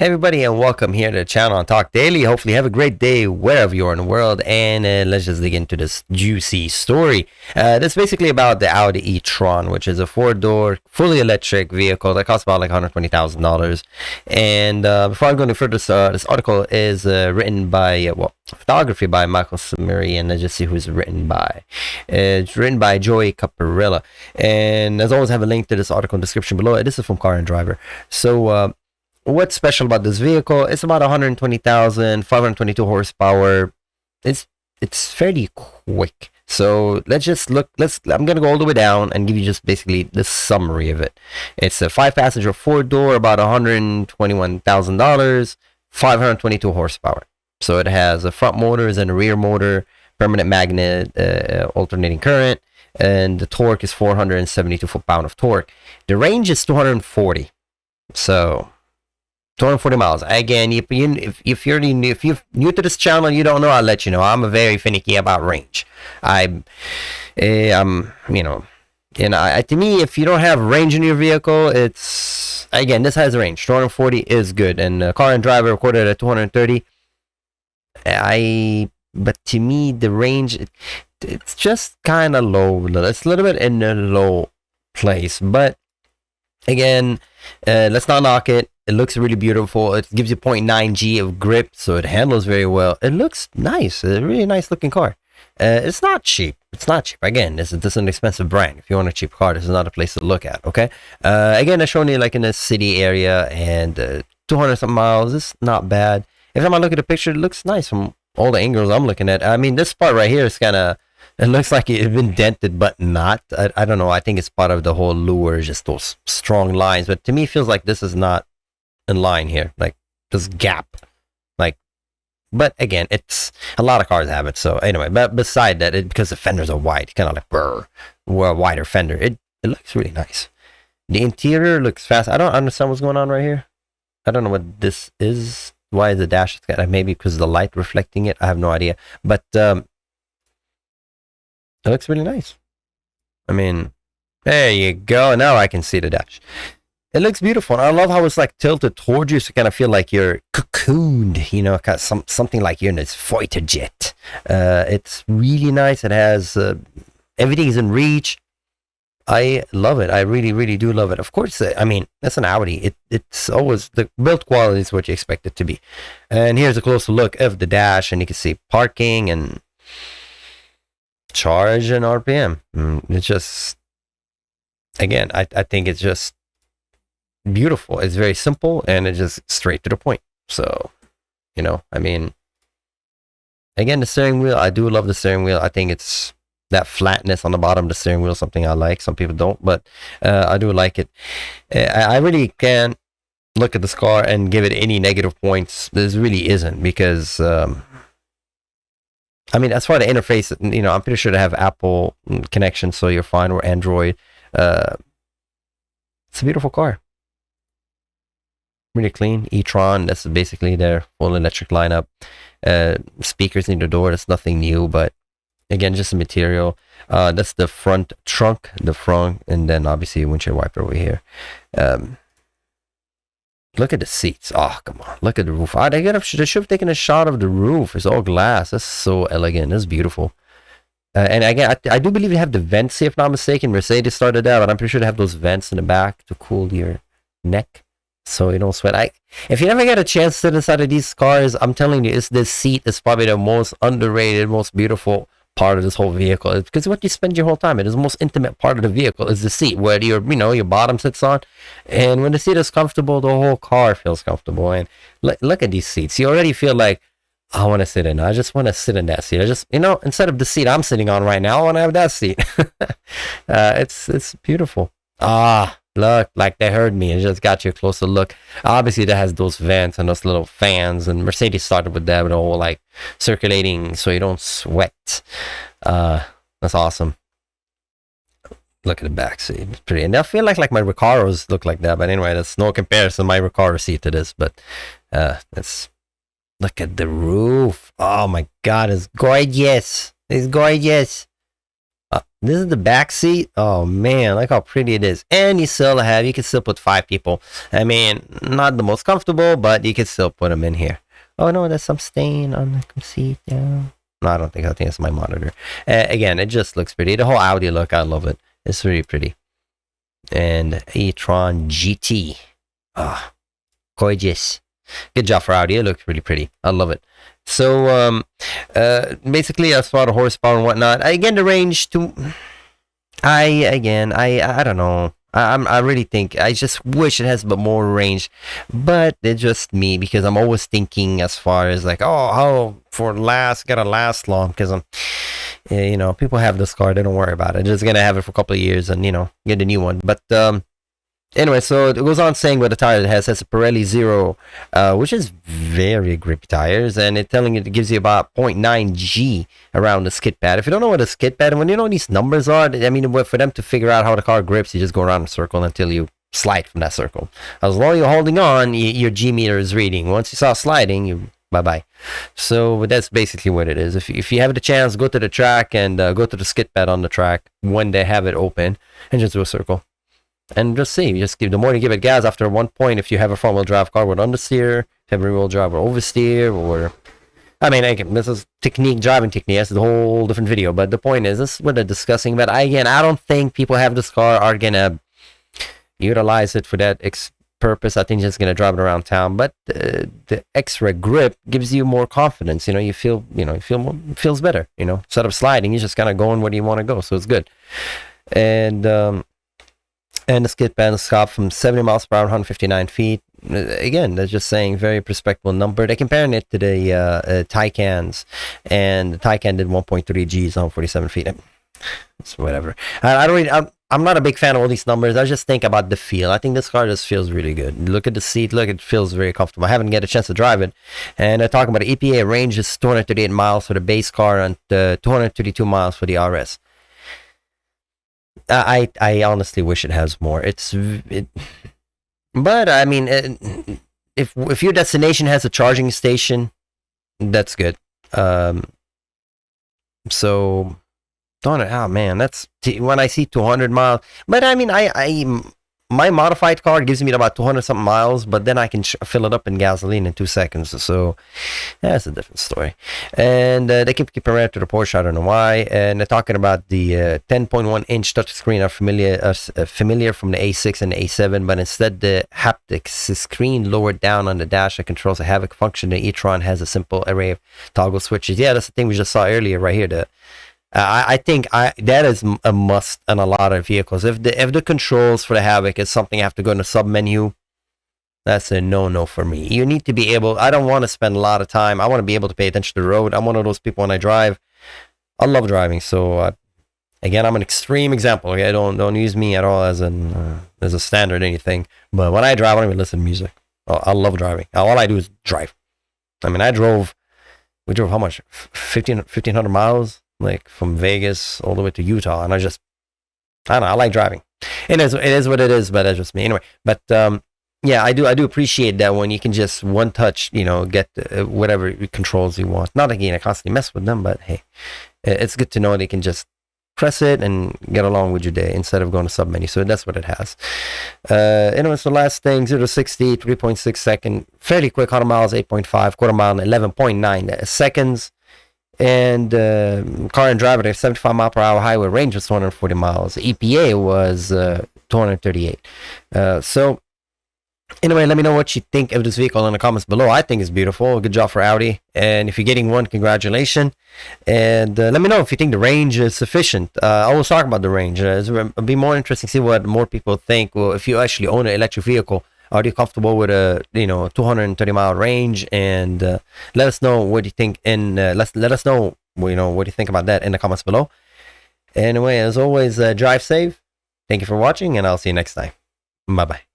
Hey everybody, and welcome here to the channel on Talk Daily. Hopefully you have a great day wherever you are in the world, and let's just dig into this juicy story. This is basically about the Audi e-tron, which is a four-door, fully electric vehicle that costs about like $120,000. And before I go any further, this article is written by, photography by Michael Samiri, and let's just see who's written by. It's written by Joey Caparilla, and as always I have a link to this article in the description below. This is from Car and Driver. So, what's special about this vehicle? It's about 120,000, 522 horsepower. It's fairly quick. So let's just look. I'm gonna go all the way down and give you just basically the summary of it. It's a 5-passenger, 4-door, about $121,000, 522 horsepower. So it has a front motors and a rear motor, permanent magnet, alternating current, and the torque is 472 foot-pound of torque. The range is 240. So 240 miles. Again, if you're new to this channel and you don't know, I'll let you know. I'm very finicky about range. I'm to me, if you don't have range in your vehicle, it's, again, this has range. 240 is good, and Car and Driver recorded at 230. But to me, the range, it's just kind of low. It's a little bit in a low place, but again, let's not knock it. It looks really beautiful. It gives you 0.9G of grip, so it handles very well. It looks nice. It's a really nice looking car. It's not cheap. It's not cheap. Again, this is an expensive brand. If you want a cheap car, this is not a place to look at, okay? Again, I'm showing you like in a city area, and 200 some miles. It's not bad. Every time I look at the picture, it looks nice from all the angles I'm looking at. I mean, this part right here is kind of, it looks like it's been dented, but not. I don't know. I think it's part of the whole lure, just those strong lines. But to me, it feels like this is not in line here, like this gap, like. But again, it's a lot of cars have it. So anyway, but beside that, because the fenders are wide, kind of like wider fender, it looks really nice. The interior looks fast. I don't understand what's going on right here. I don't know what this is. Why is the dash kind of, maybe because of the light reflecting it? I have no idea. But it looks really nice. I mean, there you go. Now I can see the dash. It looks beautiful. And I love how it's like tilted towards you, so you kind of feel like you're cocooned, you know, something like you're in this fighter jet. It's really nice. It has everything is in reach. I love it. I really, really do love it. Of course, I mean, that's an Audi. It's always, the build quality is what you expect it to be. And here's a closer look of the dash, and you can see parking and charge and RPM. It's just, again, I think it's just beautiful. It's very simple, and it's just straight to the point. So, you know, I mean, again, the steering wheel, I do love the steering wheel. I think it's that flatness on the bottom of the steering wheel, something I like. Some people don't, but I do like it. I really can't look at this car and give it any negative points. This really isn't, because I mean, as far as the interface, you know, I'm pretty sure they have Apple connection, so you're fine, or Android. It's a beautiful car. Really clean. e-tron, that's basically their full electric lineup. Speakers in the door, that's nothing new, but again, just the material. That's the front trunk, the front, and then obviously windshield wiper over here. Look at the seats. Oh, come on. Look at the roof. They should have taken a shot of the roof. It's all glass. That's so elegant. That's beautiful. And again, I do believe you have the vents here, if not mistaken. Mercedes started that, but I'm pretty sure they have those vents in the back to cool your neck, so you don't sweat. If you never get a chance to sit inside of these cars, I'm telling you, this seat is probably the most underrated, most beautiful part of this whole vehicle. It's because what you spend your whole time in is the most intimate part of the vehicle is the seat, where your bottom sits on. And when the seat is comfortable, the whole car feels comfortable. And look at these seats. You already feel like, I want to sit in. I just want to sit in that seat. I just, instead of the seat I'm sitting on right now, I want to have that seat. It's beautiful. Look, like they heard me and just got you a closer look. Obviously, that has those vents and those little fans, and Mercedes started with that, with the whole like circulating so you don't sweat. That's awesome. Look at the back seat. It's pretty. And I feel like my Recaros look like that, but anyway, that's no comparison, my Recaro seat to this. But look at the roof. Oh my God, it's gorgeous. It's gorgeous. This is the back seat. Oh man, look how pretty it is. And you can still put 5 people. I mean, not the most comfortable, but you can still put them in here. Oh no, there's some stain on the seat. Yeah. No, I think it's my monitor. Again, it just looks pretty. The whole Audi look, I love it. It's really pretty. And e-tron GT. Ah, gorgeous. Good job for Audi. It looks really pretty. I love it. So basically, as far as horsepower and whatnot, again, the range to I don't know. I really think I just wish it has a bit more range, but it's just me because I'm always thinking as far as like, oh, how gotta last long, because I'm, people have this car, they don't worry about it, they're just gonna have it for a couple of years and get a new one. But anyway, so it goes on saying what the tire it has a Pirelli Zero, which is very grippy tires, and it's telling you it gives you about 0.9 G around the skid pad. If you don't know what a skid pad, and when you know what these numbers are, I mean, for them to figure out how the car grips, you just go around in a circle until you slide from that circle. As long as you're holding on, your G meter is reading. Once you start sliding, you bye-bye. So that's basically what it is. If you have the chance, go to the track and go to the skid pad on the track when they have it open and just do a circle. And just see, the more you give it gas, after one point, if you have a front-wheel drive car with understeer, if you have a rear-wheel drive or oversteer, or I mean, again, this is driving technique. That's a whole different video. But the point is, this is what they're discussing. But I don't think people have this car are gonna utilize it for that purpose. I think you're just gonna drive it around town. But the extra grip gives you more confidence. You feel, feels better. Instead of sliding, you're just kind of going where you want to go. So it's good. And the skid pad stopped from 70 miles per hour, 159 feet. Again, they're just saying very respectable number. They're comparing it to the Taycans, and the Taycan did 1.3 Gs on 47 feet. It's whatever. I'm not a big fan of all these numbers. I just think about the feel. I think this car just feels really good. Look at the seat. Look, it feels very comfortable. I haven't get a chance to drive it. And they're talking about the EPA range is 238 miles for the base car and 232 miles for the RS. I honestly wish it has more. But I mean, if your destination has a charging station, that's good. So, oh man, that's when I see 200 miles. But I mean, my modified car gives me about 200 something miles, but then I can fill it up in gasoline in 2 seconds. So that's a different story. And they keep comparing it to the Porsche. I don't know why. And they're talking about the 10.1 inch touchscreen are familiar from the A6 and the A7, but instead the haptics screen lowered down on the dash that controls a Havoc function. The e-tron has a simple array of toggle switches. Yeah, that's the thing we just saw earlier right here. I think that is a must on a lot of vehicles. If the controls for the Havoc is something I have to go in the sub menu, that's a no for me. You need to be able. I don't want to spend a lot of time. I want to be able to pay attention to the road. I'm one of those people when I drive. I love driving. So again, I'm an extreme example. Okay, don't use me at all as a standard or anything. But when I drive, I don't even listen to music. I love driving. All I do is drive. I mean, we drove how much? 1,500 miles. Like from Vegas all the way to Utah, and I don't know, I like driving. It is what it is, but that's just me anyway. But yeah, I do appreciate that when you can just one touch, get whatever controls you want. Not again, I constantly mess with them, but hey, it's good to know that you can just press it and get along with your day instead of going to sub menu. So that's what it has. Anyway, so last thing, 0 to 60, 3.6 second, fairly quick, 100 miles, 8.5, quarter mile, 11.9 seconds. And car and driver, their 75 mile per hour highway range was 240 miles. EPA was 238. So anyway, let me know what you think of this vehicle in the comments below. I think it's beautiful. Good job for Audi. And if you're getting one, congratulations. And let me know if you think the range is sufficient. I always talk about the range. It'll be more interesting to see what more people think. Well, if you actually own an electric vehicle, are you comfortable with a 230 mile range? And let us know what you think. And let us know what you think about that in the comments below. Anyway, as always, drive safe. Thank you for watching, and I'll see you next time. Bye bye.